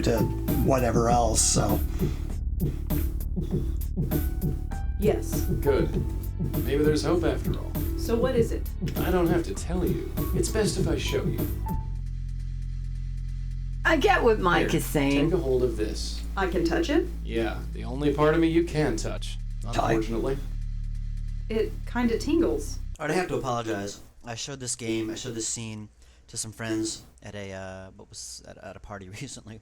to whatever else, so. Yes. Good. Maybe there's hope after all. So what is it? I don't have to tell you. It's best if I show you. I get what Mike is saying. Take a hold of this. I can touch it? Yeah, the only part of me you can touch. Unfortunately. It kind of tingles. Alright, I have to apologize. I showed this scene to some friends at a at a party recently.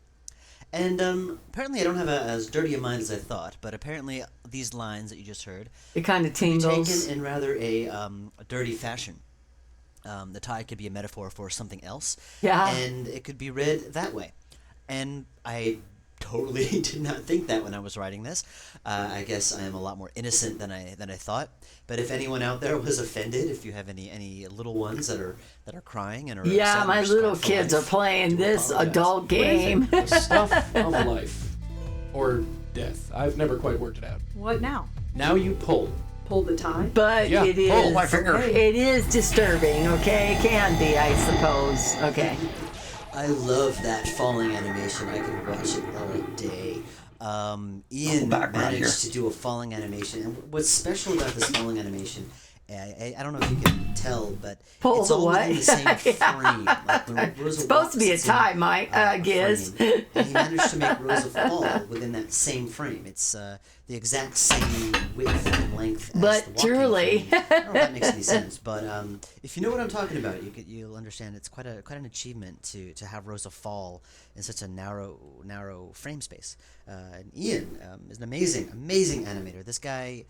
And apparently I don't have as dirty a mind as I thought, but apparently these lines that you just heard It kind of can be tingles. taken in rather a dirty fashion. The tie could be a metaphor for something else. Yeah. And it could be read that way. And I totally did not think that when I was writing this. I guess I am a lot more innocent than I thought. But if anyone out there was offended, if you have any little ones that are crying and are Yeah, upset my and little scarred for kids are life, playing do this apologize. adult game. The stuff of life. Or death. I've never quite worked it out. What now? Now you pull. Pull the tie? But Yeah, it pull is. my finger. It is disturbing. Okay, it can be, I suppose. Okay. I love that falling animation. I could watch it all day. Ian background managed here. to do a falling animation, and what's special about this falling animation, I don't know if you can tell, but Pull it's the all what? within the same frame. Like when Rosa It's supposed to be a walks, it's in tie, Mike, Giz. frame, and he managed to make Rosa fall within that same frame. It's the exact same width and length as But the walking truly. frame. I don't know if that makes any sense, but if you know what I'm talking about, you'll understand. It's quite an achievement to have Rosa fall in such a narrow frame space. And Ian is an amazing animator. This guy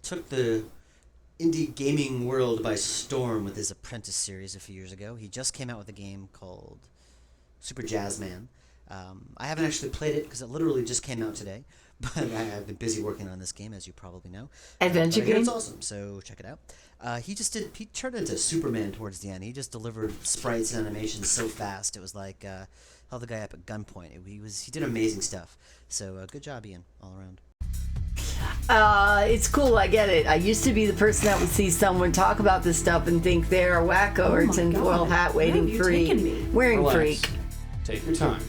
took the indie gaming world by storm with his Apprentice series a few years ago. He just came out with a game called Super Jazzman. I haven't actually played it because it literally just came out today, but I've been busy working on this game, as you probably know. Adventure but I hear game? It's awesome, so check it out. He turned into Superman towards the end. He just delivered sprites and animations so fast. It was like held the guy up at gunpoint. He did amazing stuff. So good job, Ian, all around. It's cool, I get it. I used to be the person that would see someone talk about this stuff and think they're a wacko or Oh my tinfoil God. hat Where waiting have you free. taken me? Wearing Relax. freak. Take your time.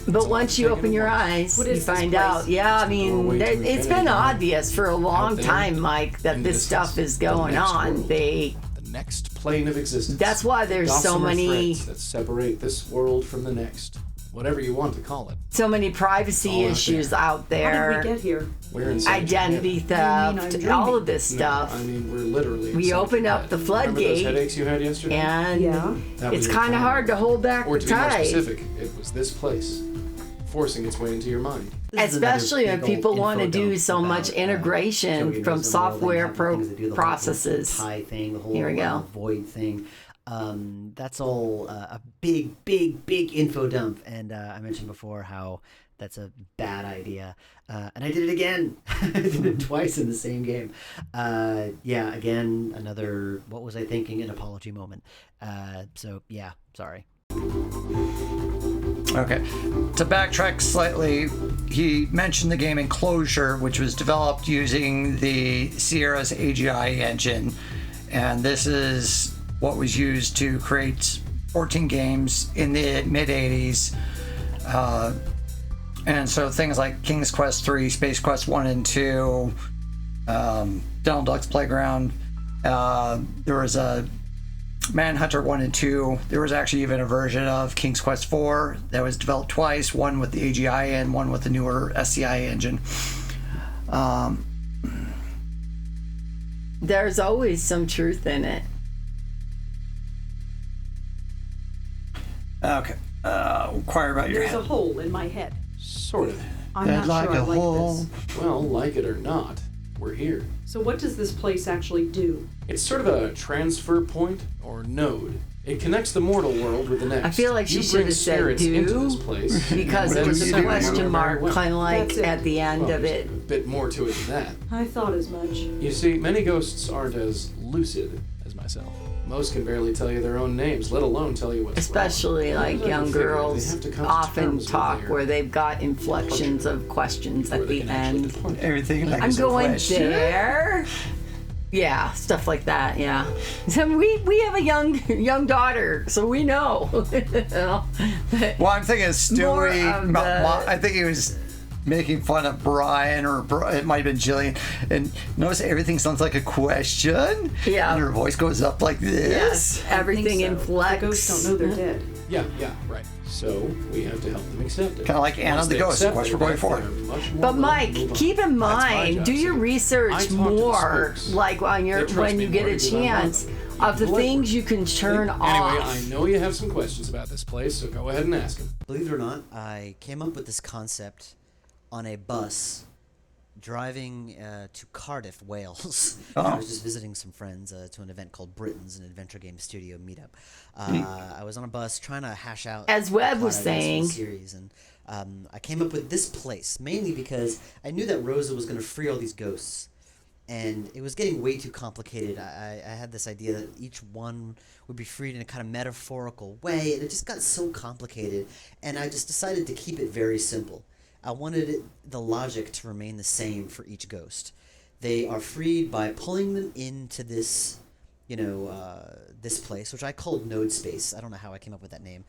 But a once lot you to take open in your at once. eyes, What you is this find place? out. Yeah, I It's a mean, doorway to it's infinity been down obvious for a long there, time, Mike, that in the this stuff distance, is the going next on. world. The Next plane of existence. That's why there's so Gossamer many threads that separate this world from the next. Whatever you want to call it. privacy all out issues there. out How there. did we get here? We're inside Identity You mean theft, I'm dreaming? all of this No, stuff. I mean, we're literally. We inside open your up head. the Remember those floodgate, headaches you had yesterday? and Yeah. That was it's your kind of time. hard to hold back Or the to be more tide. specific, it was this place, forcing its way into your mind. This is another Especially when big old people want to info do dump so much about, integration Joey from Rosenwald and software having things to do, the whole processes. tie thing, the whole Here we go. void thing. That's all a big info dump. And I mentioned before how that's a bad idea. And I did it again. I did it twice in the same game. Again, another, what was I thinking, an apology moment. So, yeah, sorry. Okay. To backtrack slightly, he mentioned the game Enclosure, which was developed using the Sierra's AGI engine. And this is what was used to create 14 games in the mid-80s. And so things like King's Quest 3, Space Quest 1 and 2, Donald Duck's Playground. There was a Manhunter 1 and 2. There was actually even a version of King's Quest 4 that was developed twice, one with the AGI and one with the newer SCI engine. There's always some truth in it. Okay. Inquire about your There's a head. hole in my head. Sort of. I'm Head not like sure I a like hole. this. Well, like it or not, we're here. So what does this place actually do? It's sort of a transfer point or node. It connects the mortal world with the next. I feel like she You should bring have said spirits do, into this place, because it then was a separate question them mark, very well. kind of like That's it. at the end Well, of there's it. a bit more to it than that. I thought as much. You see, many ghosts aren't as lucid as myself. Most can barely tell you their own names, let alone tell you what's Especially wrong. like Sometimes I young figure they girls have to come to often terms with talk their- where they've got inflections of questions before at they the can actually end. depart. Everything like I'm a going question. there. Yeah, stuff like that. Yeah, so we have a young daughter, so we know. Well, I'm thinking More Stewie. of the- I think he was making fun of Brian, or it might have been Jillian. And notice everything sounds like a question. Yeah. And her voice goes up like this. Yes, everything I think in so. flex. The ghosts don't know they're dead. Yeah, right. So we have to help them accept it. Kind of like Anna Once the they Ghost, accept Quest it, for Going they're Forward. much more But willing Mike, to move on. keep in That's my mind, job, do your see? I research talk to the more, spooks. like on your They trust when me you get more a because I love chance, them. of the Even things you can turn Anyway, off. I know you have some questions about this place, so go ahead and ask them. Believe it or not, I came up with this concept on a bus driving to Cardiff, Wales. I was just visiting some friends to an event called Britain's, an adventure game studio meetup. I was on a bus trying to hash out As the Webb plot was ideas for the saying. series, and I came up with this place mainly because I knew that Rosa was going to free all these ghosts. And it was getting way too complicated. I had this idea that each one would be freed in a kind of metaphorical way, and it just got so complicated. And I just decided to keep it very simple. I wanted the logic to remain the same for each ghost. They are freed by pulling them into this, this place, which I called Node Space. I don't know how I came up with that name.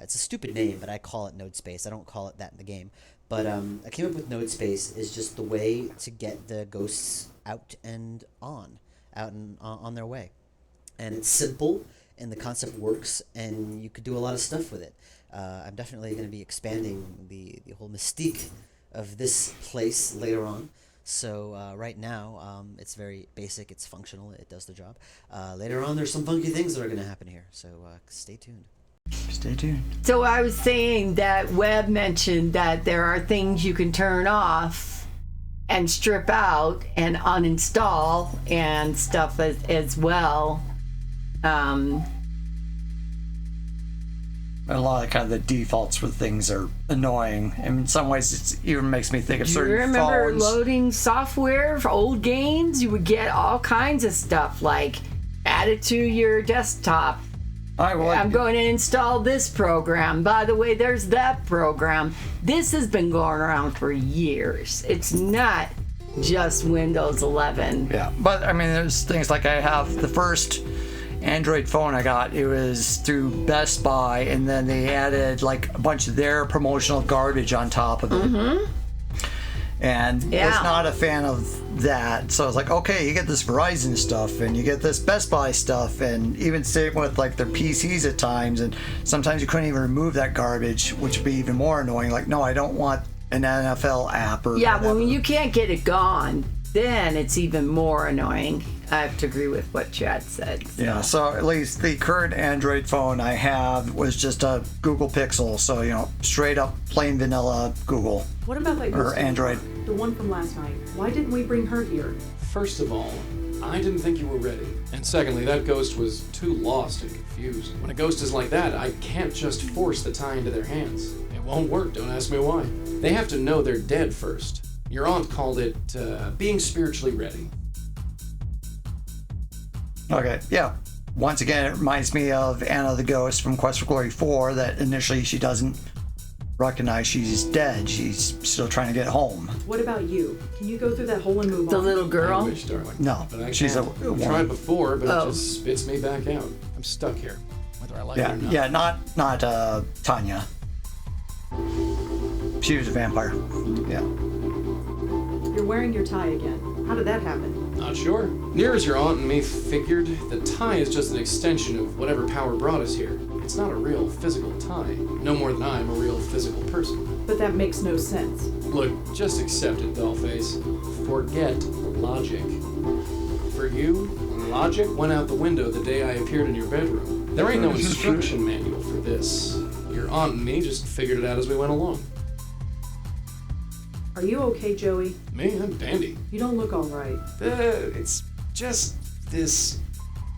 It's a stupid name, but I call it Node Space. I don't call it that in the game. But I came up with Node Space is just the way to get the ghosts out and on their way. And it's simple, and the concept works, and you could do a lot of stuff with it. I'm definitely going to be expanding the whole mystique of this place later on. So right now, it's very basic, it's functional, it does the job. Later on, there's some funky things that are going to happen here, so stay tuned. Stay tuned. So I was saying that Webb mentioned that there are things you can turn off and strip out and uninstall and stuff as well. A lot of kind of the defaults for things are annoying. And in some ways, it even makes me think of Do you certain remember phones. loading software for old games? You would get all kinds of stuff like add it to your desktop. I'm going to install this program. By the way, there's that program. This has been going around for years. It's not just Windows 11. Yeah, but I mean, there's things like I have the first Android phone I got. It was through Best Buy, and then they added like a bunch of their promotional garbage on top of it. Mm-hmm. And Yeah. was not a fan of that. So I was like, okay, you get this Verizon stuff, and you get this Best Buy stuff, and even same with like their PCs at times. And sometimes you couldn't even remove that garbage, which would be even more annoying. Like, no, I don't want an NFL app or Yeah, whatever. when you can't get it gone, then it's even more annoying. I have to agree with what Chad said. So. Yeah, so at least the current Android phone I have was just a Google Pixel, so straight up plain vanilla Google. What about that Or ghost in the Android. car? The one from last night. Why didn't we bring her here? First of all, I didn't think you were ready. And secondly, that ghost was too lost and confused. When a ghost is like that, I can't just force the tie into their hands. It won't work, don't ask me why. They have to know they're dead first. Your aunt called it being spiritually ready. Okay, yeah. Once again, it reminds me of Anna the Ghost from Quest for Glory 4, that initially she doesn't recognize she's dead. She's still trying to get home. What about you? Can you go through that hole and move The on? little I girl? wish, darling. No, But I she's can't. a I've woman. tried before, but Oh. it just spits me back out. I'm stuck here, whether I like it Yeah, or not. yeah, not Tanya. She was a vampire. Yeah. You're wearing your tie again. How did that happen? Not sure. Near as your aunt and me figured, the tie is just an extension of whatever power brought us here. It's not a real physical tie, no more than I'm a real physical person. But that makes no sense. Look, just accept it, dollface. Forget logic. For you, logic went out the window the day I appeared in your bedroom. There ain't no instruction manual for this. Your aunt and me just figured it out as we went along. Are you okay, Joey? Me, I'm dandy. You don't look all right. It's just this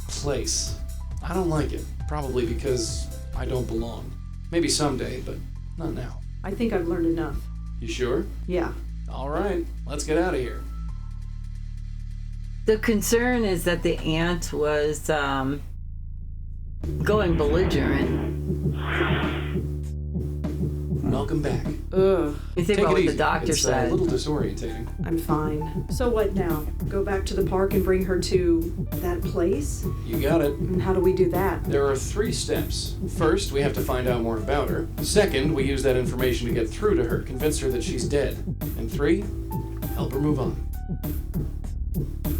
place. I don't like it. Probably because I don't belong. Maybe someday, but not now. I think I've learned enough. You sure? Yeah. All right, let's get out of here. The concern is that the aunt was going belligerent. Welcome back. Ugh, You think Take about it what easy. the doctor It's said. a little disorientating. I'm fine. So what now? Go back to the park and bring her to that place? You got it. And how do we do that? There are 3 steps. First, we have to find out more about her. Second, we use that information to get through to her, convince her that she's dead. And 3, help her move on.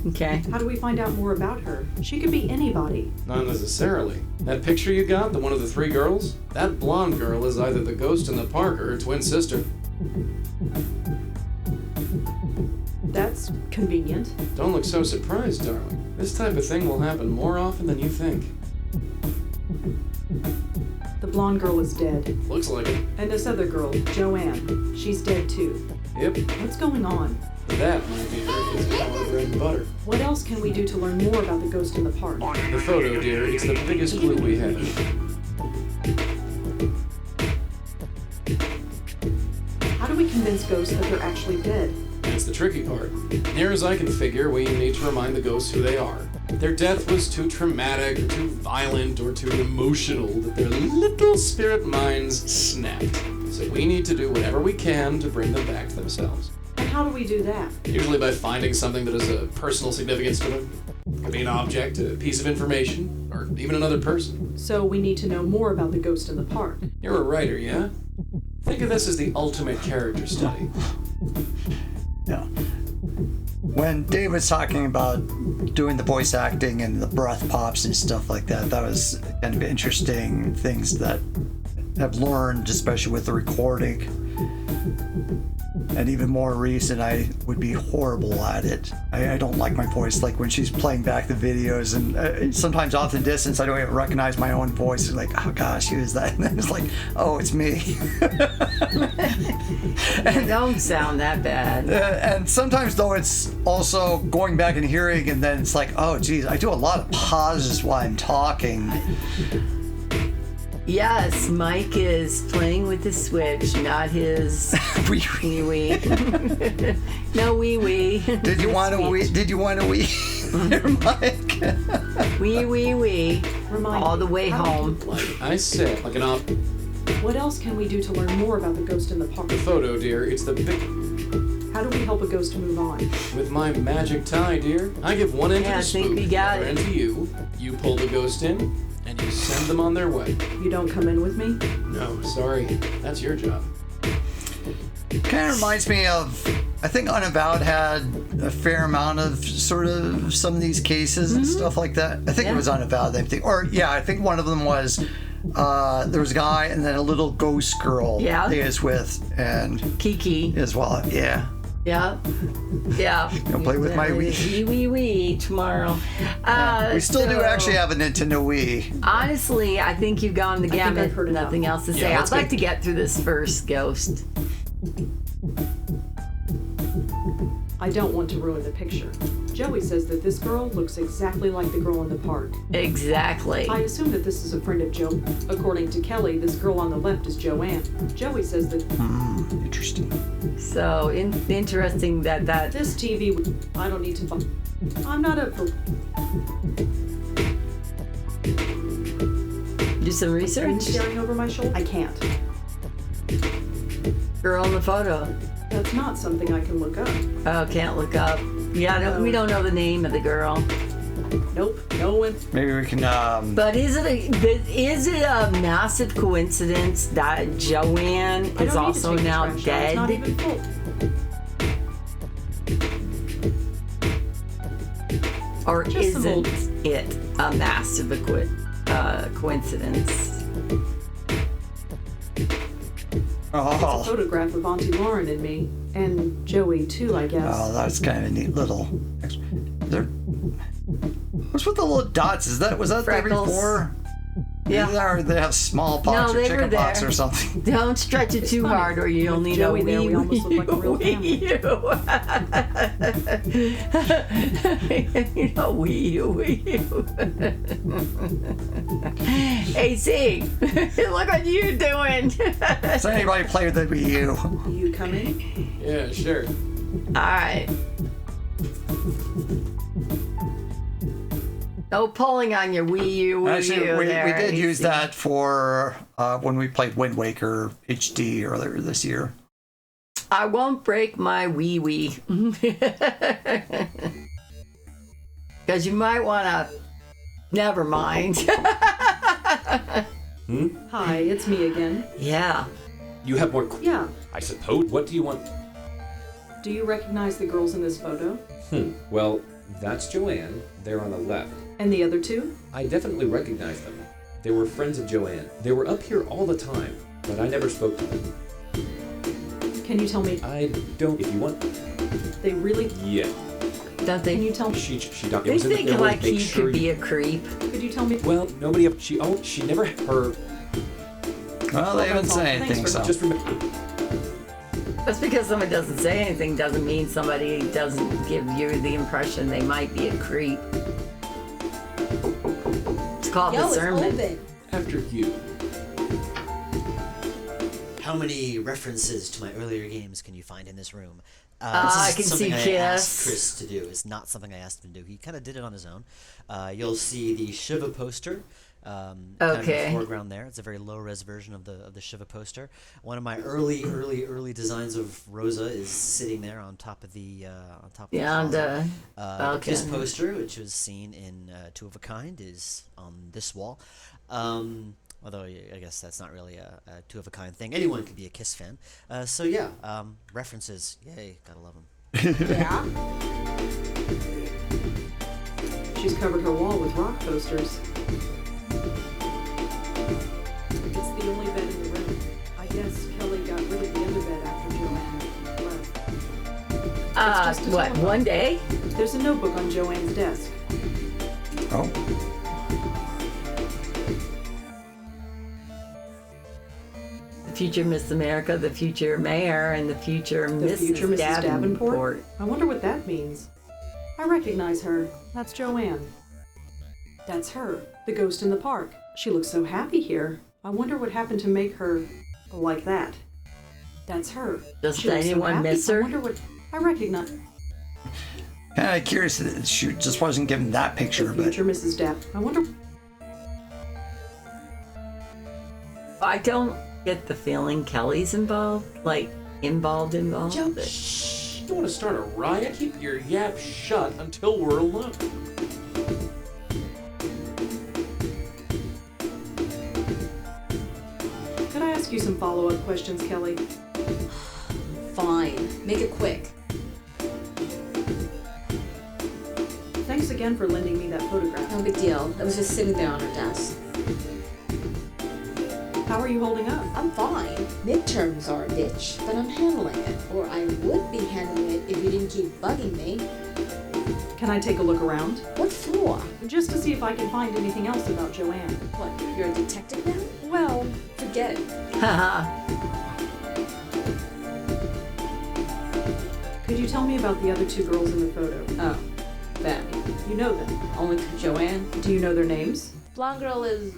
Okay. How do we find out more about her? She could be anybody. Not necessarily. That picture you got, the one of the 3 girls, that blonde girl is either the ghost in the park or her twin sister. That's convenient. Don't look so surprised, darling. This type of thing will happen more often than you think. The blonde girl is dead. Looks like it. And this other girl, Joanne, she's dead too. Yep. What's going on? That, my dear, is our bread and butter. What else can we do to learn more about the ghost in the park? The photo, dear, it's the biggest clue we have. How do we convince ghosts that they're actually dead? That's the tricky part. Near as I can figure, we need to remind the ghosts who they are. Their death was too traumatic, or too violent, or too emotional that their little spirit minds snapped. So we need to do whatever we can to bring them back to themselves. And how do we do that? Usually by finding something that has a personal significance to them. It could be an object, a piece of information, or even another person. So we need to know more about the ghost in the park. You're a writer, yeah? Think of this as the ultimate character study. Yeah. When Dave was talking about doing the voice acting and the breath pops and stuff like that, that was kind of interesting things that I've learned, especially with the recording. And even more reason I would be horrible at it. I don't like my voice. Like when she's playing back the videos, and sometimes off the distance, I don't even recognize my own voice. It's like, oh gosh, who is that? And then it's like, oh, it's me. It don't sound that bad. And sometimes though, it's also going back and hearing, and then it's like, oh geez, I do a lot of pauses while I'm talking. Yes, Mike is playing with the Switch, not his wee wee. No wee wee. Did you want to wee? Did you want to wee? Mike. Wee wee wee. Remind All me, the way how do home. Like I said, like an What else can we do to learn more about the ghost in the park? the photo, dear, it's the big... How do we help a ghost to move on? With my magic tie, dear, I give one end Yeah, I to the think spook, we the got other it. end to you. You pull the ghost in, and you send them on their way. You don't come in with me? No, sorry, that's your job. Kind of reminds me of, I think Unavowed had a fair amount of sort of some of these cases and stuff like that. I think Yeah. it was Unavowed, I think. Or, yeah, I think one of them was there was a guy and then a little ghost girl Yeah. he was with, and Kiki. as well. Yeah. Yeah. Yeah. Gonna play with my Wii. Wee tomorrow. We still do so, actually have a Nintendo Wii. Honestly, I think you've gone the think gamut. I've heard enough. Nothing else to say. Yeah, I'd let's like go. to get through this first ghost. I don't want to ruin the picture. Joey says that this girl looks exactly like the girl in the park. Exactly. I assume that this is a friend of Joe. According to Kelly, this girl on the left is Joanne. Joey says that Interesting. So interesting that this TV I don't need to buy. I'm not up for do some research. staring over my shoulder. I can't. Girl in the photo. That's not something I can look up. Oh, can't look up. Yeah, we don't know the name of the girl. Nope. No one. Maybe we can, But is it a massive coincidence that Joanne I is don't need to also take the now trash out. It's not dead? even full. Or Just some old- isn't it a massive coincidence? oh, Photograph of Auntie Lauren and me, and Joey too, I guess. oh, that's kind of a neat little. There, what's with the little dots? Was that there Freckles. before? Yeah. Or they have smallpox No, or they were chickenpox there. or something. Don't stretch it too funny. hard, or you'll With need Joey a there, we almost look like a real wee. You know, wee. AC, look what you're doing. Does anybody play with the Wii U? You coming? Yeah, sure. All right. No pulling on your Wii U. Actually, we did use that for when we played Wind Waker HD earlier this year. I won't break my Wii. Because you might want to... Never mind. Hi, it's me again. Yeah. You have more... Yeah. I suppose. What do you want? Do you recognize the girls in this photo? Well, that's Joanne. They're on the left. And the other two? I definitely recognize them. They were friends of Joanne. They were up here all the time, but I never spoke to them. Can you tell me? I don't... If you want... They really... Yeah. Don't they? Can you tell me? She They think like he could be a creep. Could you tell me? Well, nobody... She never... Her... Well, they haven't said anything, so... Just remember... Just because somebody doesn't say anything doesn't mean somebody doesn't give you the impression they might be a creep. It's called discernment. It's After you. How many references to my earlier games can you find in this room? I can see something I asked Kiss. Chris to do. It's not something I asked him to do. He kind of did it on his own. You'll see the Shiva poster. Kind of in the foreground there. It's a very low-res version of the Shiva poster. One of my early designs of Rosa is sitting there on top of the Yeah, the Kiss poster, which was seen in Two of a Kind, is on this wall. Although I guess that's not really a Two of a Kind thing. Anyone could be a Kiss fan. So yeah, references. Yay, gotta love them. Yeah. She's covered her wall with rock posters. It's the only bed in the room. I guess Kelly got rid of the other bed after Joanne left. What, one day? There's a notebook on Joanne's desk. Oh. The future Miss America, the future mayor, and the future Mrs. Davenport. I wonder what that means. I recognize her. That's Joanne. That's her, the ghost in the park. She looks so happy here. I wonder what happened to make her like that. That's her. Does She looks so anyone happy. miss her? I wonder what... I recognize... Kind of curious that she just wasn't given that picture, The but future Mrs. Dapp. I wonder... I don't get the feeling Kelly's involved. Like, involved. Joe, shh. You don't want to start a riot? Keep your yap shut until we're alone. Could I ask you some follow-up questions, Kelly? Fine. Make it quick. Thanks again for lending me that photograph. No big deal. It was just sitting there on her desk. How are you holding up? I'm fine. Midterms are a bitch, but I'm handling it. Or I would be handling it if you didn't keep bugging me. Can I take a look around? What for? Just to see if I can find anything else about Joanne. What, you're a detective now? Well, Forget it. Haha. could you tell me about the other two girls in the photo? Oh, them. You know them. Only Joanne. Do you know their names? Blonde girl is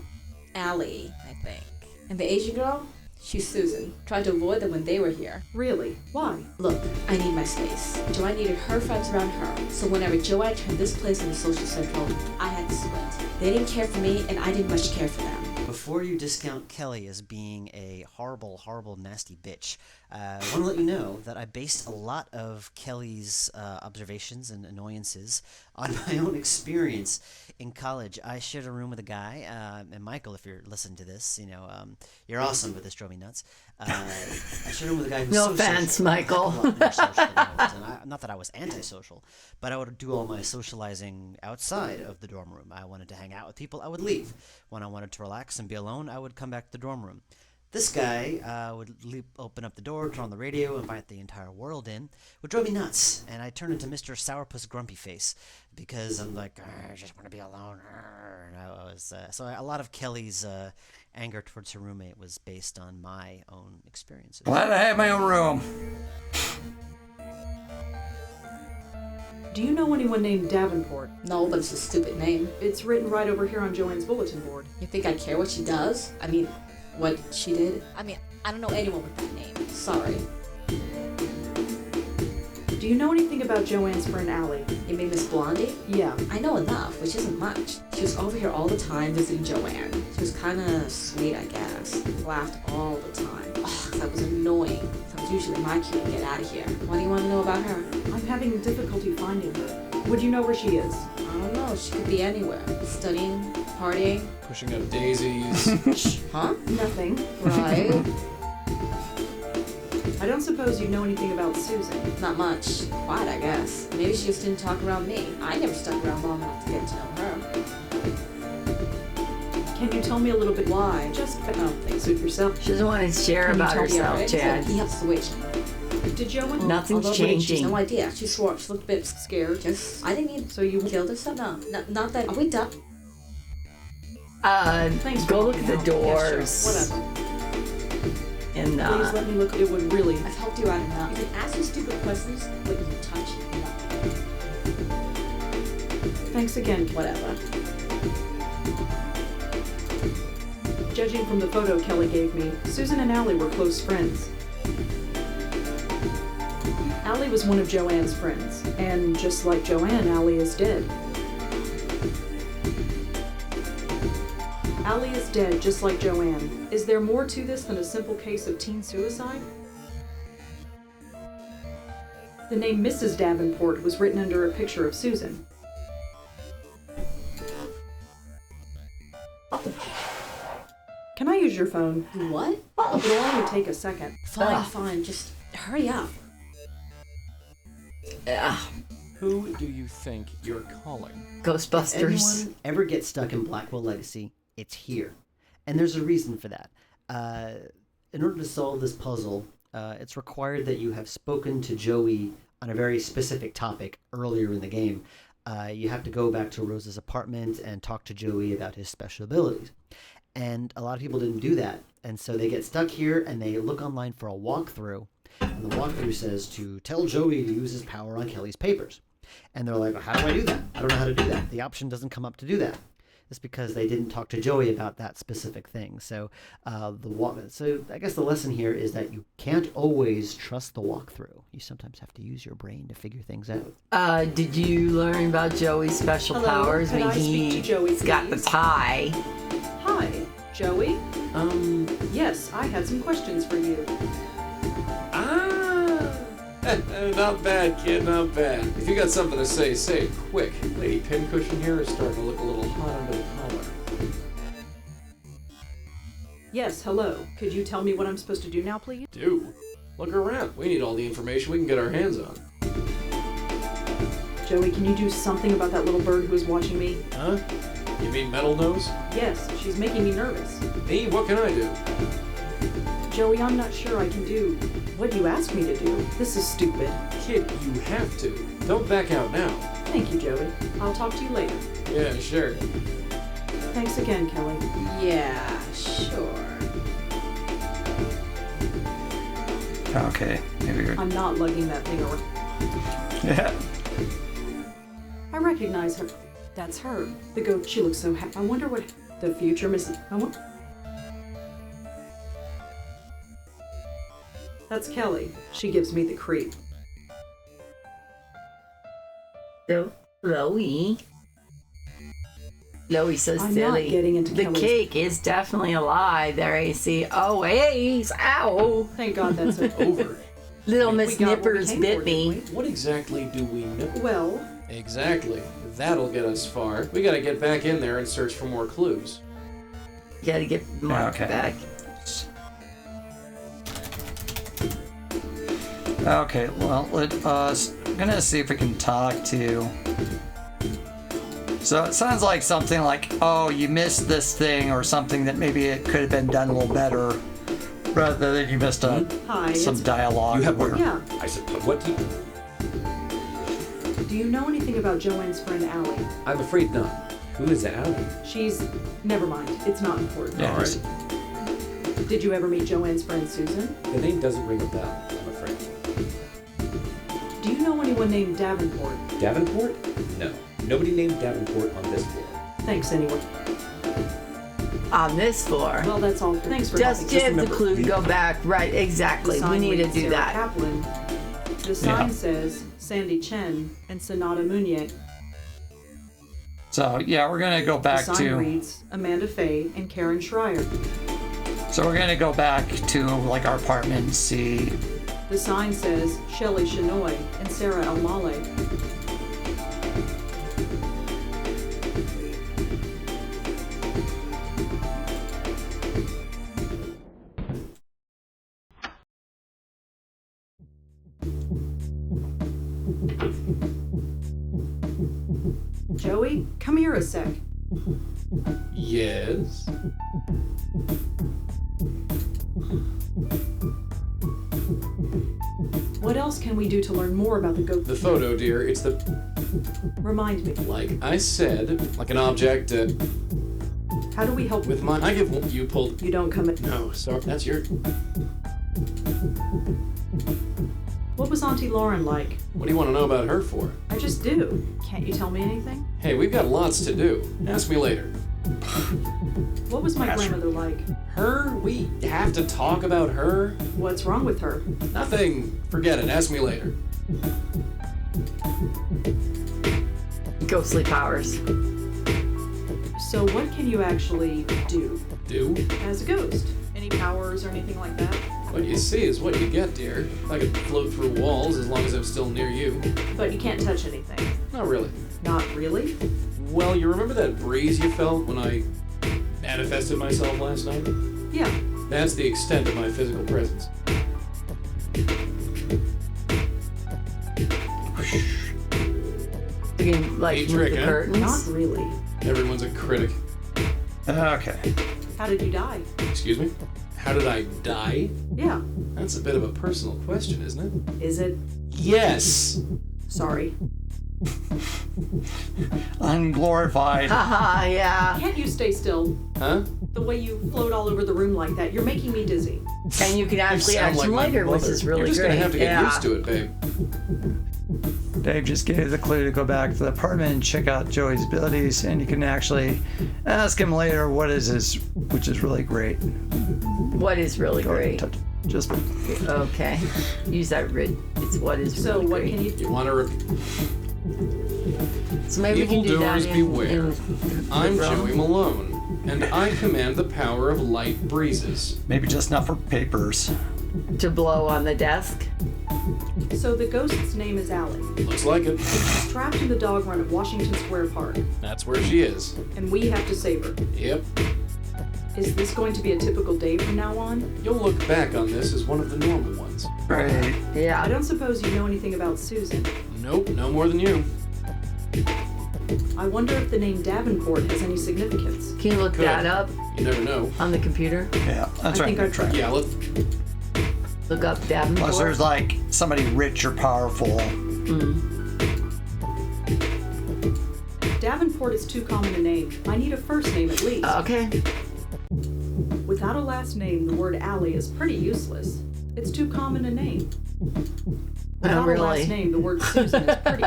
Allie, I think. And the Asian girl? She's Susan. Tried to avoid them when they were here. Really? Why? Look, I need my space. Joanne needed her friends around her. So whenever Joanne turned this place into social central, I had to split. They didn't care for me, and I didn't much care for them. Before you discount Kelly as being a horrible, nasty bitch, I want to let you know that I based a lot of Kelly's observations and annoyances on my own experience in college. I shared a room with a guy, and Michael, if you're listening to this, you're awesome, but this drove me nuts. I shared a room with a guy who's No so offense, social. Michael. A lot more social than I was, and not that I was antisocial, but I would do all my socializing outside of the dorm room. I wanted to hang out with people, I would leave. When I wanted to relax and be alone, I would come back to the dorm room. This guy would open up the door, turn on the radio, invite the entire world in. It would drive me nuts, and I turned into Mr. Sourpuss Grumpy Face because I'm like, I just want to be alone. And I was so a lot of Kelly's anger towards her roommate was based on my own experiences. glad I had my own room. Do you know anyone named Davenport? No, but it's a stupid name. It's written right over here on Joanne's bulletin board. You think I care what she does? I mean, what she did? I mean, I don't know anyone with that name. Sorry. Do you know anything about Joanne's friend Allie? You mean Miss Blondie? Yeah. I know enough, which isn't much. She was over here all the time visiting Joanne. She was kinda sweet, I guess. Laughed all the time. Oh, that was annoying. That was usually my cue to get out of here. What do you want to know about her? I'm having difficulty finding her. Would you know where she is? I don't know. She could be anywhere. Studying, partying. Pushing up daisies. Huh? Nothing. Right. I don't suppose you know anything about Susan. Not much. Quiet, I guess. Maybe she just didn't talk around me. I never stuck around long enough to get to know her. Can you tell me a little bit why? Just suit yourself. She doesn't want to share Can you about tell me herself, Right? Chad. He helps the witch. Did Joanne? Nothing's Although really, she has changing. no idea. She swore. She looked a bit scared. Just, I didn't need. So you Killed herself? No, not that. Are we done? Thanks Go for look at the helping out. Yeah, doors. sure. Whatever. And Please let me look. It would really. I've helped you out enough. You can ask me stupid questions, but you touch nothing. Thanks again. Whatever. Judging from the photo Kelly gave me, Susan and Allie were close friends. Allie was one of Joanne's friends, and just like Joanne, Allie is dead. Allie is dead, just like Joanne. Is there more to this than a simple case of teen suicide? The name Mrs. Davenport was written under a picture of Susan. Can I use your phone? What? It'll only take a second. Fine. Just hurry up. Who do you think you're calling? Ghostbusters. Anyone ever get stuck in Blackwell Legacy, it's here. And there's a reason for that. In order to solve this puzzle, it's required that you have spoken to Joey on a very specific topic earlier in the game. You have to go back to Rose's apartment and talk to Joey about his special abilities. And a lot of people didn't do that. And so they get stuck here and they look online for a walkthrough. And the walkthrough says to tell Joey to use his power on Kelly's papers. And they're like, how do I do that? I don't know how to do that. The option doesn't come up to do that. It's because they didn't talk to Joey about that specific thing. So so I guess the lesson here is that you can't always trust the walkthrough. You sometimes have to use your brain to figure things out. Did you learn about Joey's special Hello, powers? could I speak to Joey, he's got the please? tie. Hi, Joey? Yes, I had some questions for you. Not bad, kid, not bad. If you got something to say, say it quick. Lady Pincushion here is starting to look a little hot under the collar. Yes, hello. Could you tell me what I'm supposed to do now, please? Do? Look around. We need all the information we can get our hands on. Joey, can you do something about that little bird who is watching me? Huh? You mean Metal Nose? Yes, she's making me nervous. Me? What can I do? Joey, I'm not sure I can do what you asked me to do. This is stupid. Kid, you have to. Don't back out now. Thank you, Joey. I'll talk to you later. Yeah, sure. Thanks again, Kelly. Yeah, sure. Okay, maybe you're. I'm not lugging that thing around. Yeah. I recognize her. That's her. The goat. She looks so happy. I wonder what the future Mrs. That's Kelly. She gives me the creep. So, Chloe so I'm silly. not getting into the Kelly's- cake is definitely a lie. There, AC. Oh, hey, ow! Thank God that's Over. Little We Miss got what we Nippers came bit for, me. didn't What exactly do we know? Well, Exactly. That'll get us far. We gotta get back in there and search for more clues. Gotta get Mark Okay. back. Okay, well, I'm gonna see if we can talk to. So it sounds like something like, oh, you missed this thing, or something that maybe it could have been done a little better, rather than you missed hi. some it's- dialogue. You have where- work. Yeah. I suppose. What do you? Do you know anything about Joanne's friend Allie? I'm afraid not. Who is Allie? She's. Never mind. It's not important. Yeah, All just- right. Did you ever meet Joanne's friend Susan? The name doesn't ring a bell, I'm afraid. Do you know anyone named Davenport? Davenport? No. Nobody named Davenport on this floor. Thanks anyway. On this floor. Well, that's all. Thanks for Just helping. give the remember, clue to we- go back. Right, exactly. We Sign need to reads do Sarah that. Kaplan. The sign Yeah. says Sandy Chen and Sonata Munier. So yeah, we're gonna go The back sign to. reads Amanda Faye and Karen Schreier. So we're gonna go back to like our apartment and see. The sign says Shelley Shinoy and Sarah Elmale. Joey, come here a sec. Yes. What else can we do to learn more about the ghost? The photo, dear. It's the. Remind me. Like I said, like an object How do we help with my. I give you pulled. You don't come in. No, sorry. That's your. What was Auntie Lauren like? What do you want to know about her for? I just do. Can't you tell me anything? Hey, we've got lots to do. Ask me later. What was my grandmother like? Her? We have to talk about her? What's wrong with her? Nothing. Forget it. Ask me later. Ghostly powers. So what can you actually do Do? as a ghost? Any powers or anything like that? What you see is what you get, dear. I could float through walls as long as I'm still near you. But you can't touch anything. Not really. Not really? Well, you remember that breeze you felt when I manifested myself last night? Yeah. That's the extent of my physical presence. You can like Neat move trick, the huh? curtains. Not really. Everyone's a critic. Okay. How did you die? Excuse me? How did I die? Yeah. That's a bit of a personal question, isn't it? Is it? Yes! Sorry. Unglorified. Haha, yeah. Can't you stay still? Huh? The way you float all over the room like that, you're making me dizzy. And you can You actually sound act like my later, which mother. is really You're just great. gonna have to get yeah. used to it, babe. Dave just gave the clue to go back to the apartment and check out Joey's abilities, and you can actually ask him later what is his, which is really great. What is really Go ahead and great? touch- Just Okay. Use that rid. It's what is So really what great. can you You want to repeat? So maybe we can do that Evildoers in, beware. in I'm the room. Joey Malone, and I command the power of light breezes. maybe just not for papers. to blow on the desk. So the ghost's name is Allie. Looks like it. She's trapped in the dog run at Washington Square Park, That's where she is. and we have to save her. Yep. Is this going to be a typical day from now on? You'll look back on this as one of the normal ones. Right. I Yeah. don't suppose you know anything about Susan. Nope, no more than you. I wonder if the name Davenport has any significance. Can you look Could. that up You never know. on the computer? Yeah, that's I right. think I'd try. Yeah, let's. Look up Davenport. Unless there's like somebody rich or powerful. Davenport is too common a name. I need a first name at least. Okay. Without a last name, the word Allie is pretty useless. It's too common a name. Without a really? last name, the word Susan is pretty.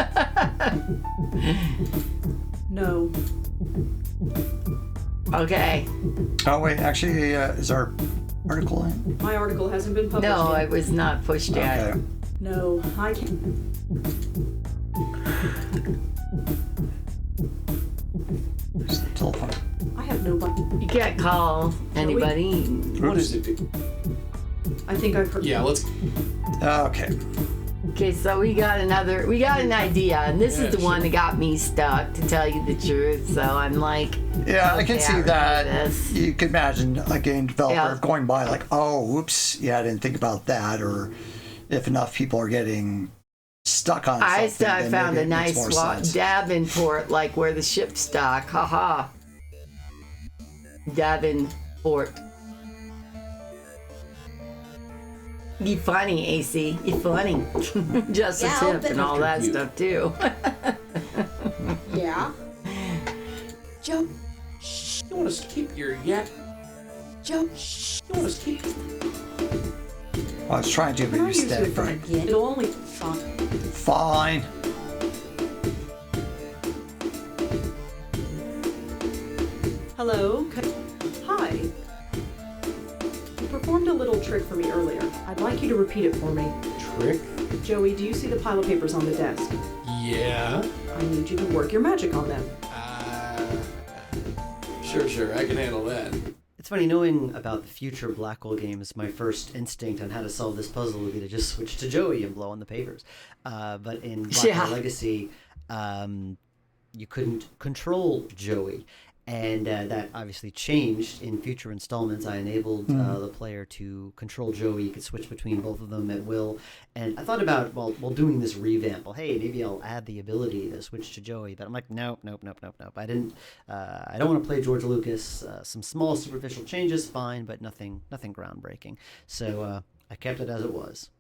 No. Okay. Oh wait, actually, is our article in? My article hasn't been published No, yet. it was not pushed yet. Okay. No, I can't. There's the telephone. I have no button. You can't call anybody. What is it? I think I've heard. Yeah, let's. Okay. Okay, so we got an idea, and this Yeah, is the one that got me stuck, to tell you the truth. So I'm like, Yeah, I can okay, see I that. remember this. You could imagine a game developer Yeah. going by like, oh, whoops, yeah, I didn't think about that. Or if enough people are getting stuck on something, I then found maybe a it makes nice more sense. Davenport, like where the ship's dock. Haha. Davenport. You funny, AC. You funny. Just Yeah, a I'll tip bet and all that you. stuff too. Yeah. Joe, You want us to keep your yak? Joe, You want us to keep. I was trying to, but Can I you're use steady. your phone? again. It'll only. Fine. Hello? Hi. You performed a little trick for me earlier. I'd like you to repeat it for me. trick? Joey, do you see the pile of papers on the desk? Yeah. I need you to work your magic on them. Sure, I can handle that. It's funny, knowing about the future Blackwell games, my first instinct on how to solve this puzzle would be to just switch to Joey and blow on the papers. But in Blackwell Legacy, you couldn't control Joey. And that obviously changed in future installments. I enabled the player to control Joey. You could switch between both of them at will. And I thought about, while doing this revamp, hey, maybe I'll add the ability to switch to Joey. But I'm like, nope. I don't want to play George Lucas. Some small superficial changes, fine, but nothing groundbreaking. So I kept it as it was.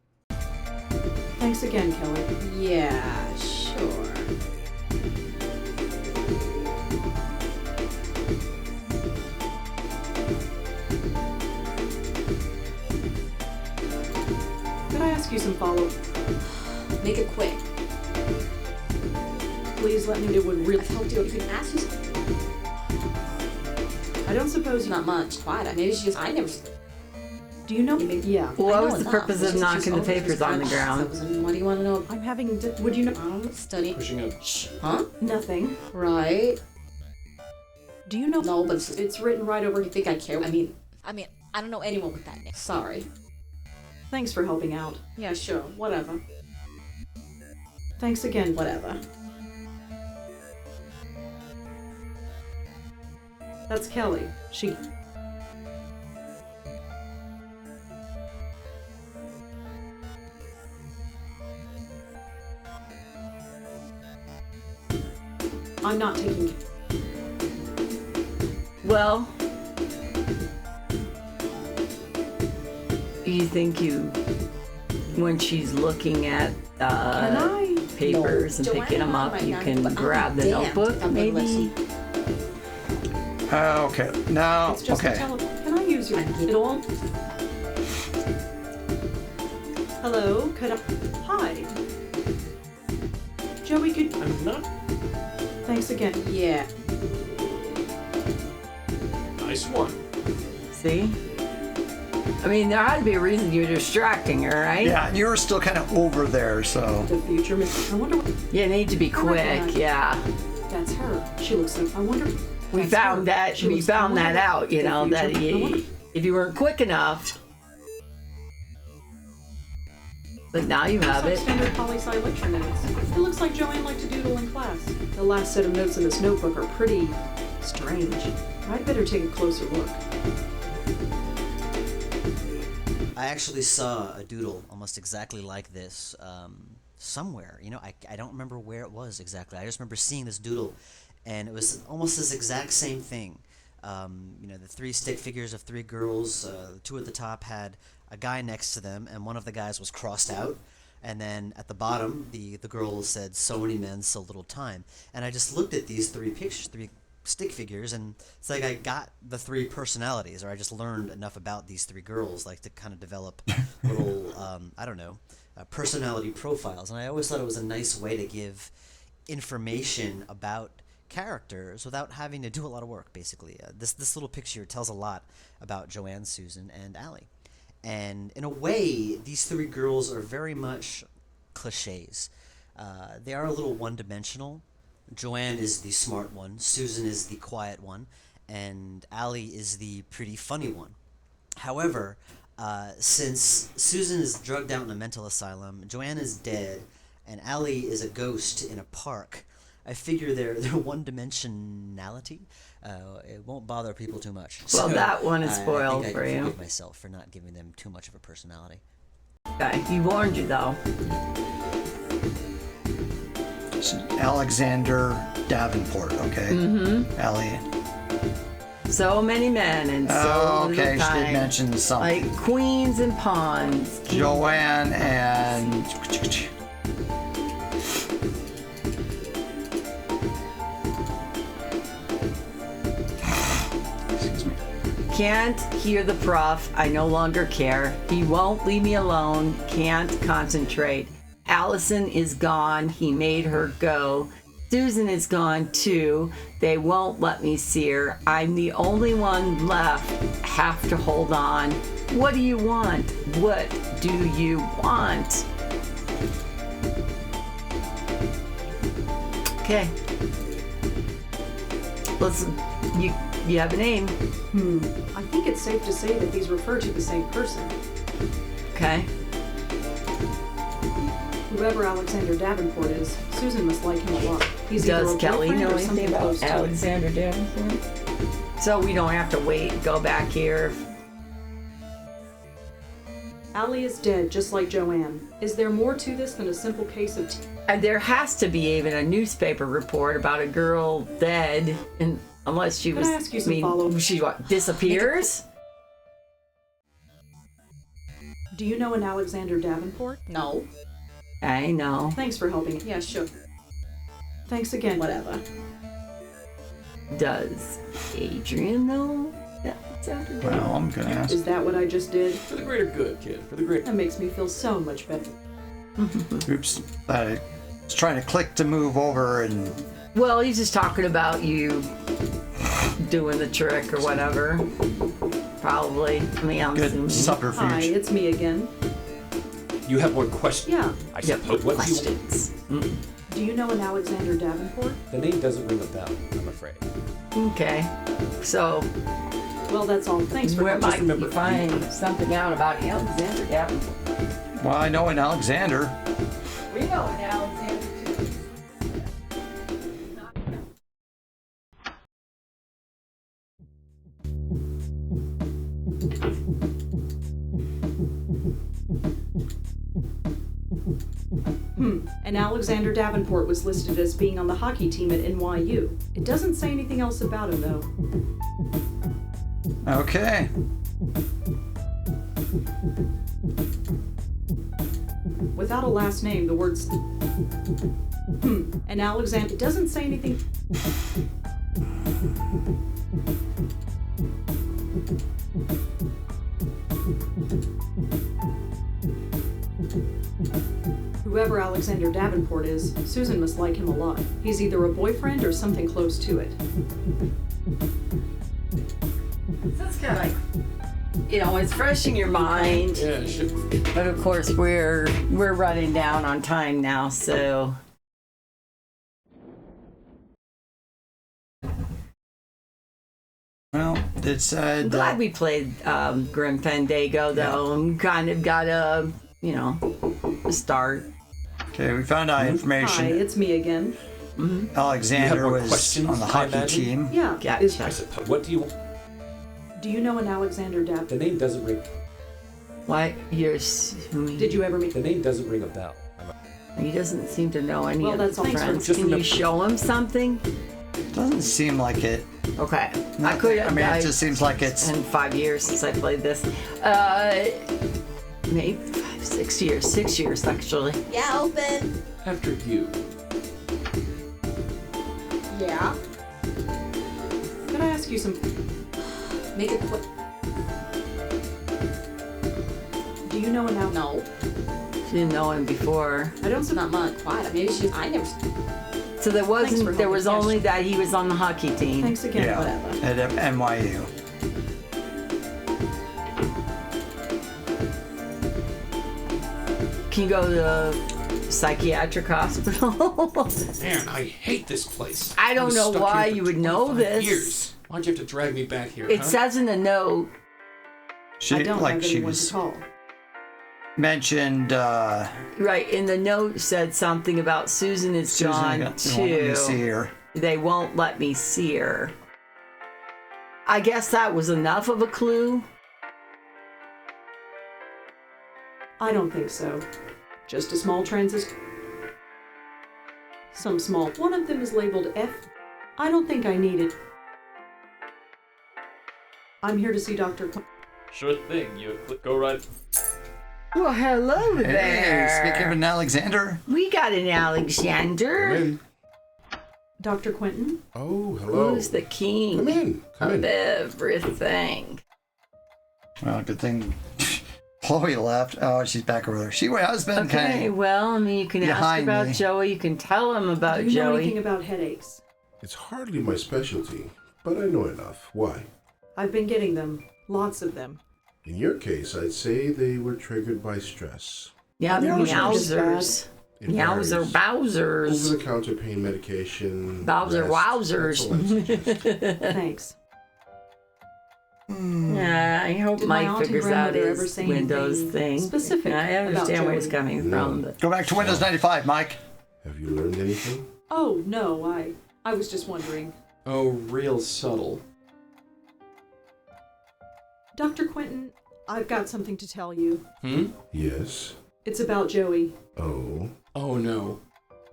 Thanks again, Kelly. Yeah, sure. Could I ask you some follow-up? Make it quick. Please let me. It would really. I've helped you. You can ask you something. I don't suppose you. Not much. Quiet. Maybe she just. I never. Do you know? Yeah. What was the purpose of knocking the papers on the ground? What do you want to know? I'm having. Would you know? Study. Pushing up. Huh? Nothing. Right. Do you know? No, but it's written right over. You think I care? I mean, I don't know anyone with that name. Sorry. Thanks for helping out. Yeah, sure. Whatever. Thanks again. Whatever. That's Kelly. She. I'm not taking. Well, you think when she's looking at papers and picking them up, you can grab the notebook, maybe? Okay. Now, It's just okay. Can I use your Idol? Hello? Could I? Hi. Joey, could. I'm not. Thanks again. Yeah. Nice one. See? I mean, there had to be a reason you were distracting her, right? Yeah, you were still kind of over there, so. The future. I wonder what. You need to be quick, yeah. That's her. She looks like. I wonder. We found that out, you know, that if you weren't quick enough. But now you have it. Standard poli-sci lecture notes. It looks like Joanne liked to doodle in class. The last set of notes in this notebook are pretty strange. I'd better take a closer look. I actually saw a doodle almost exactly like this somewhere. You know, I don't remember where it was exactly. I just remember seeing this doodle, and it was almost this exact same thing. You know, the three stick figures of three girls. The two at the top had a guy next to them, and one of the guys was crossed out. And then at the bottom, the girl said, "So many men, so little time." And I just looked at these three pictures, three stick figures, and it's like I got the three personalities, or I just learned enough about these three girls, like to kind of develop little, personality profiles. And I always thought it was a nice way to give information about characters without having to do a lot of work, basically. This little picture tells a lot about Joanne, Susan, and Allie. And in a way, these three girls are very much cliches. They are a little one-dimensional. Joanne is the smart one, Susan is the quiet one, and Allie is the pretty funny one. However, since Susan is drugged out in a mental asylum, Joanne is dead, and Allie is a ghost in a park, I figure their one-dimensionality it won't bother people too much. Well, So, that one is spoiled I think for I can you. forgive myself for not giving them too much of a personality. Okay, he warned you though. Alexander Davenport, okay? Mm-hmm. Allie. So many men and so Oh, little okay, she time. did mention something. Like queens and pawns. Joanne and... Excuse me. Can't hear the prof. I no longer care. He won't leave me alone. Can't concentrate. Allison is gone. He made her go. Susan is gone too. They won't let me see her. I'm the only one left. Have to hold on. What do you want? What do you want? Okay. Listen, you have a name. I think it's safe to say that these refer to the same person. Okay. Whoever Alexander Davenport is, Susan must like him a lot. He's either Does a Kelly boyfriend know or anything something about close to it. Alexander Davenport? So we don't have to wait, go back here. Allie is dead, just like Joanne. Is there more to this than a simple case of... And there has to be even a newspaper report about a girl dead, and unless she was. I ask you some follow-up? She what, disappears? Do you know an Alexander Davenport? No. I know. Thanks for helping. Yeah, sure. Thanks again. Whatever. Does Adrian know that Alexander Davenport? Well, I'm gonna ask. Is that what I just did? For the greater good, kid. For the greater. That makes me feel so much better. Oops. I was trying to click to move over and. Well, he's just talking about you doing the trick or whatever. Probably. I mean, I'm Good assuming. subterfuge. Hi, it's me again. You have more questions? Yeah. I Yep, suppose. What do you questions. Do you know an Alexander Davenport? The name doesn't ring a bell, I'm afraid. Okay. So, Well, that's all. Thanks for where helping. might remember- you find something out about Alexander Davenport? Well, I know an Alexander. We know an Alexander too. And Alexander Davenport was listed as being on the hockey team at NYU. It doesn't say anything else about him, though. Okay. Without a last name, the words... And Alexander... It doesn't say anything... Whoever Alexander Davenport is, Susan must like him a lot. He's either a boyfriend or something close to it. So it's kind of like, you know, it's fresh in your mind. Yeah, it should be. But of course, we're running down on time now, so. Well, it said. I'm glad we played Grim Fandango, though, and kind of got a, you know, a start. Okay, we found out Hi, information. it's me again. Alexander You have more was questions, on the I hockey imagine? team. Yeah. Gotcha. I suppose. What do you... Do you know an Alexander Davenport? The name doesn't ring... What? You're assuming. Did you ever meet... The name doesn't ring a bell. He doesn't seem to know any Well, of that's his thanks for- friends. just Can you remember- show him something? Doesn't seem like it. Okay. I could. I mean, it just seems like it's. in 5 years since I played this. Maybe 5, 6 years. 6 years actually. Yeah, open. After you. Yeah. Could I ask you some... Make it quick. Do you know an Al... No. She didn't know him before. I don't... Not much. Quiet. Maybe she... I never... So there Thanks wasn't. for There was helping. only that he was on the hockey team. Thanks again. Yeah, Whatever. at NYU. Can you go to the psychiatric hospital? Man, I hate this place. I don't was know stuck why here for you would know 25 this. Years. Why'd you have to drag me back here? It huh? says in the note. She I don't like have she anyone was to call. mentioned. Right in the note said something about Susan is Susan gone got- they won't let me see too. her. They won't let me see her. I guess that was enough of a clue. I don't think so. Just a small transit. Some small. One of them is labeled F. I don't think I need it. I'm here to see Dr. Sure thing. You go right. Well, hello Hey, there. speaking of an Alexander. We got an Alexander. Come in. Dr. Quentin? Oh, hello. Who's the king Come in. Come of in. everything? Well, good thing Chloe left. Oh, she's back over there. She has been Okay, kind of. well, I mean, you can ask behind about me. Joey. You can tell him about Do you know anything Joey. about headaches? It's hardly my specialty, but I know enough. Why? I've been getting them. Lots of them. In your case, I'd say they were triggered by stress. Yeah, meowsers. It Meowser, varies. Bowsers. Over-the-counter pain medication. Bowser, rest, wowzers. that's all I suggest. Thanks. Yeah, I hope Did my Mike aunt and figures out grandmother ever his say Windows anything thing. specific I about understand where it's Joey? coming from. But Go back to Windows 95, Mike. Have you learned anything? Oh, no, I was just wondering. Oh, real subtle. Dr. Quentin, I've got something to tell you. Yes. It's about Joey. Oh. Oh no.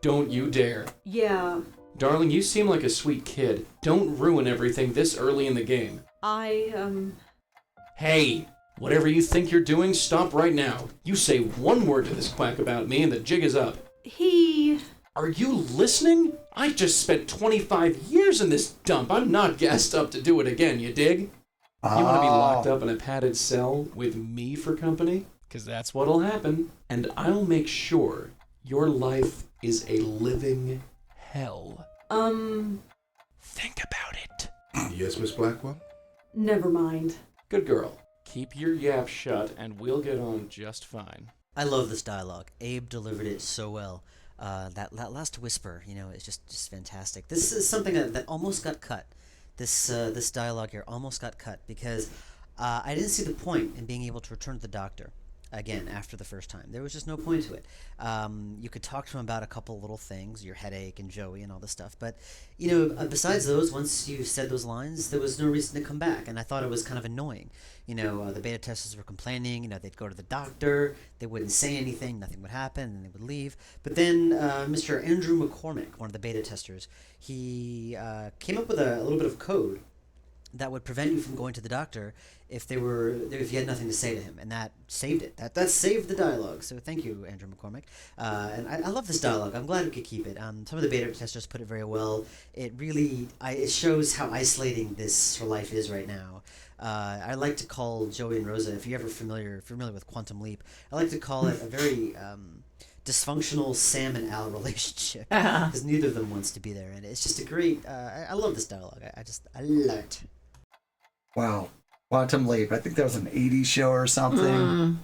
Don't you dare. Yeah, Darling, you seem like a sweet kid. Don't ruin everything this early in the game. Hey! Whatever you think you're doing, stop right now. You say one word to this quack about me and the jig is up. Are you listening? I just spent 25 years in this dump. I'm not gassed up to do it again, you dig? You want to be locked up in a padded cell with me for company? Because that's what'll happen. And I'll make sure your life is a living hell. Think about it. Yes, Miss Blackwell? never mind. Good girl. Keep your yap shut and we'll get on just fine. I love this dialogue. Abe delivered it so well. That last whisper, is just fantastic. This is something that almost got cut. This dialogue here almost got cut because I didn't see the point in being able to return to the doctor again after the first time. There was just no point to it. You could talk to him about a couple little things, your headache and Joey and all this stuff, but besides those, once you said those lines, there was no reason to come back, and I thought it was kind of annoying. The beta testers were complaining, they'd go to the doctor, they wouldn't say anything, nothing would happen, and they would leave. But then Mr. Andrew McCormick, one of the beta testers, he came up with a little bit of code that would prevent you from going to the doctor if you had nothing to say to him, and that saved it. That saved the dialogue. So thank you, Andrew McCormick. And I love this dialogue. I'm glad we could keep it. Some of the beta testers put it very well. It really it shows how isolating this life is right now. I like to call Joey and Rosa, if you're ever familiar with Quantum Leap, I like to call it a very dysfunctional Sam and Al relationship, because neither of them wants to be there, and it's just a great. I love this dialogue. I love it. Wow. Quantum Leap. I think that was an 80s show or something.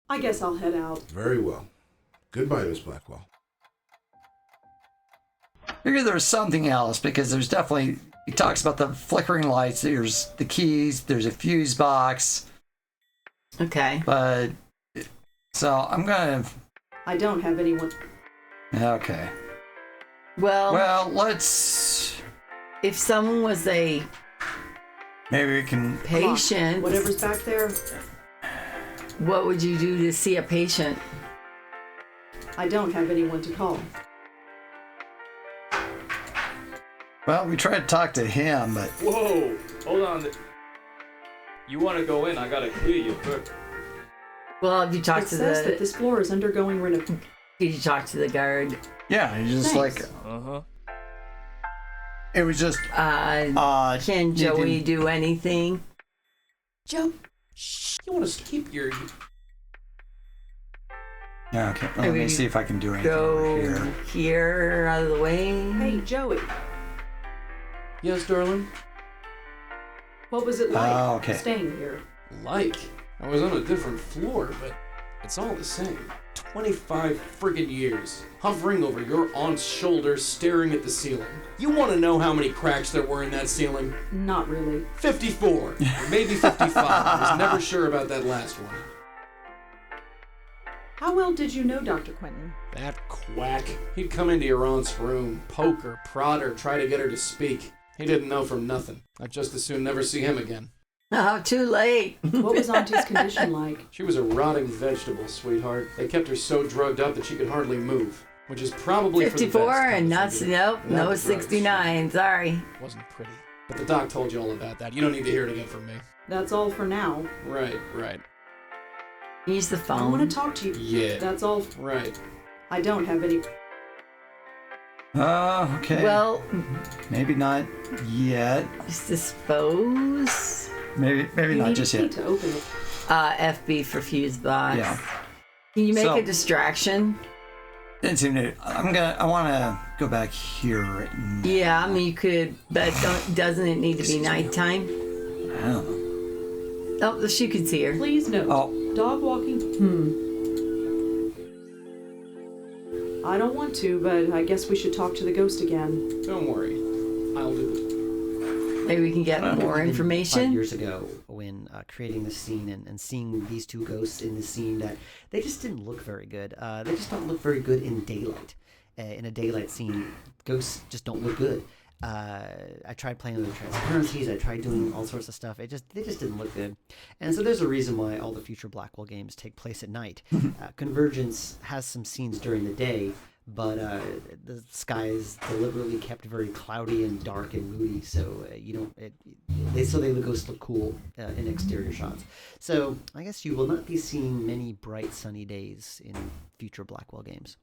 I guess I'll head out. Very well. Goodbye, Miss Blackwell. I figure there's something else, because there's definitely, he talks about the flickering lights, there's the keys, there's a fuse box. Okay. But, so I'm gonna... I don't have anyone. Okay. Well, let's... If someone was a Maybe we can... patient, Whatever's back there, what would you do to see a patient? I don't have anyone to call. Well, we tried to talk to him, but... Whoa! Hold on. You want to go in? I gotta clear you first. Well, if you talk It to says that the, this floor is undergoing renovation. did you talk to the guard? Yeah, he's just Thanks. like... Uh-huh. It was just... Can Joey you do anything? Joe, shh. You want to keep your... Yeah, okay. Well, let me see if I can do anything Go over here, out of the way. Hey, Joey, Yes, darling? what was it like okay. staying here? Like, I was on a different floor, but it's all the same. 25 friggin' years, hovering over your aunt's shoulder, staring at the ceiling. You want to know how many cracks there were in that ceiling? Not really. 54, or maybe 55. I was never sure about that last one. How well did you know Dr. Quentin? That quack. He'd come into your aunt's room, poke her, prod her, try to get her to speak. He didn't know from nothing. I'd just as soon never see him again. Oh, too late. What was Auntie's condition like? She was a rotting vegetable, sweetheart. They kept her so drugged up that she could hardly move, which is probably 54 for the best. and That no was 69. Sorry. wasn't pretty. But the doc told you all about that. You don't need to hear it again from me. That's all for now. Right. Use the I phone. want to talk to you. Yeah. That's all. Right. I don't have any. Okay. Well, maybe not yet. dispose. Maybe You not need just a key yet. to open it. FB for fuse box. Yeah. Can you make So- a distraction? Didn't seem to... I want to go back here right now. Yeah, I mean you could, but doesn't it need to be nighttime? I don't know. Oh, she could see her. Please note, Oh. dog walking. I don't want to, but I guess we should talk to the ghost again. Don't worry. I'll do it. Maybe we can get more Even information. 5 years ago, when creating this scene and seeing these two ghosts in the scene, that they just didn't look very good. They just don't look very good in daylight. In a daylight scene, ghosts just don't look good. I tried playing with the transparencies. I tried doing all sorts of stuff. They just didn't look good. And so there's a reason why all the future Blackwell games take place at night. Convergence has some scenes during the day, but the sky is deliberately kept very cloudy and dark and moody, so the ghosts look cool in exterior shots. So I guess you will not be seeing many bright sunny days in future Blackwell games.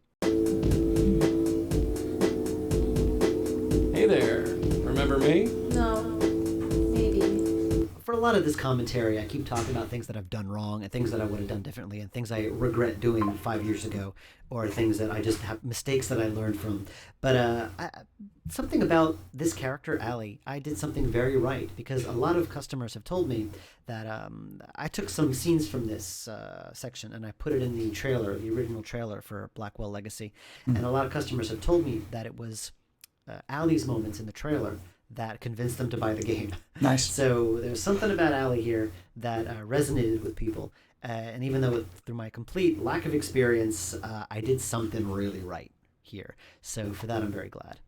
Hey there. Remember me? No. Maybe. For a lot of this commentary, I keep talking about things that I've done wrong and things that I would have done differently and things I regret doing 5 years ago, or things that I just have mistakes that I learned from. But something about this character, Allie, I did something very right, because a lot of customers have told me that I took some scenes from this section and I put it in the trailer, the original trailer for Blackwell Legacy. And a lot of customers have told me that it was Allie's moments in the trailer that convinced them to buy the game. Nice. So there's something about Allie here that resonated with people. And even though through my complete lack of experience, I did something really right here. So for that, I'm very glad.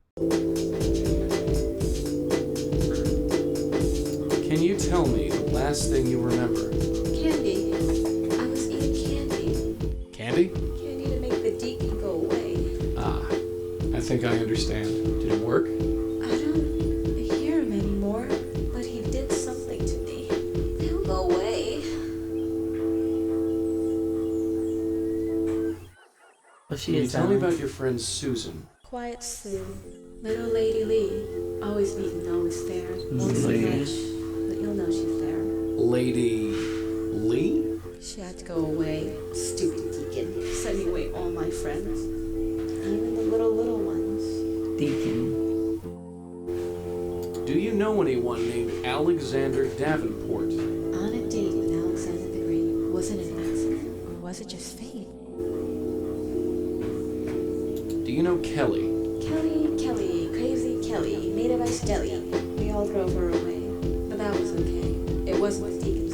Can you tell me the last thing you remember? Candy. I was eating candy. Candy? Candy to make the deacon go away. Ah, I think I understand. Did it work? I don't hear him anymore, but he did something to me. He'll go away. Well, she Can you is tell me about your friend Susan? Quiet Sue. Little Lady Lee. Always neat and always fair. Won't say Lady. much, but you'll know she's there. Lady Lee? She had to go away. Stupid deacon. Sending away all my friends. Even the little ones. Deacon. Do you know anyone named Alexander Davenport? On a date with Alexander the Great. Was it an accident or was it just fate? Do you know Kelly? Kelly, crazy Kelly, made of ice jelly. We all drove her away, but that was okay. It wasn't the deacon's